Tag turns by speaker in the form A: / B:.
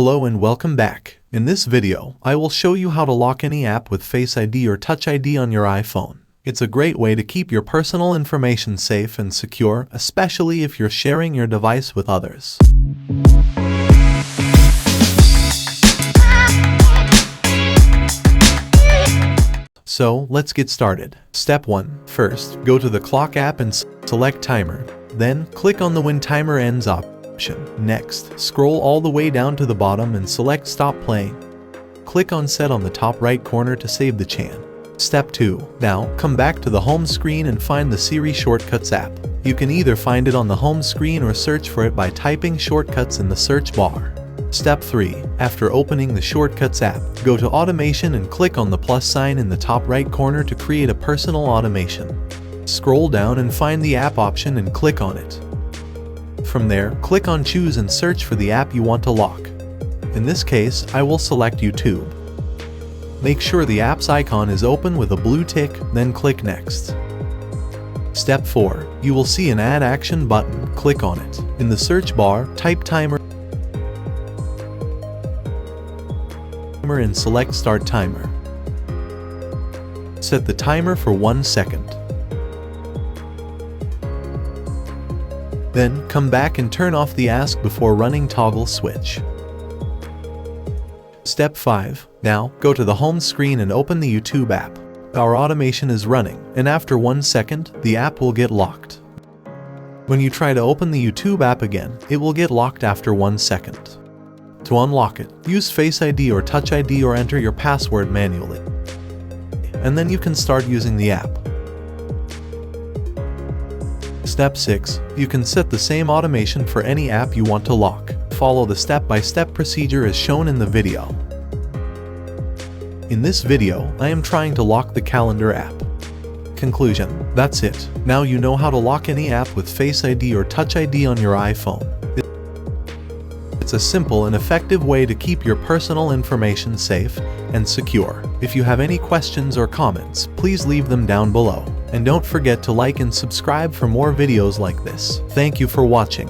A: Hello and welcome back. In this video, I will show you how to lock any app with FaceID or TouchID on your iPhone. It's a great way to keep your personal information safe and secure, especially if you're sharing your device with others. So, let's get started. Step 1. First, go to the clock app and select timer. Then, click on the when timer ends option. Next, scroll all the way down to the bottom and select stop playing. Click on set on the top right corner to save the chain. Step 2. Now, come back to the home screen and find the Siri Shortcuts app. You can either find it on the home screen or search for it by typing shortcuts in the search bar. Step 3. After opening the Shortcuts app, go to Automation and click on the plus sign in the top right corner to create a personal automation. Scroll down and find the app option and click on it. From there, click on Choose and search for the app you want to lock. In this case, I will select YouTube. Make sure the app's icon is open with a blue tick, then click Next. Step 4. You will see an Add Action button. Click on it. In the search bar, type timer and select Start Timer. Set the timer for 1 second. Then, come back and turn off the Ask Before Running toggle switch. Step 5. Now, go to the home screen and open the YouTube app. Our automation is running, and after 1 second, the app will get locked. When you try to open the YouTube app again, it will get locked after 1 second. To unlock it, use FaceID or TouchID or enter your password manually. And then you can start using the app. Step 6. You can set the same automation for any app you want to lock. Follow the step-by-step procedure as shown in the video. In this video, I am trying to lock the calendar app. Conclusion: that's it. Now you know how to lock any app with FaceID or TouchID on your iPhone. It's a simple and effective way to keep your personal information safe and secure. If you have any questions or comments, please leave them down below. And don't forget to like and subscribe for more videos like this. Thank you for watching.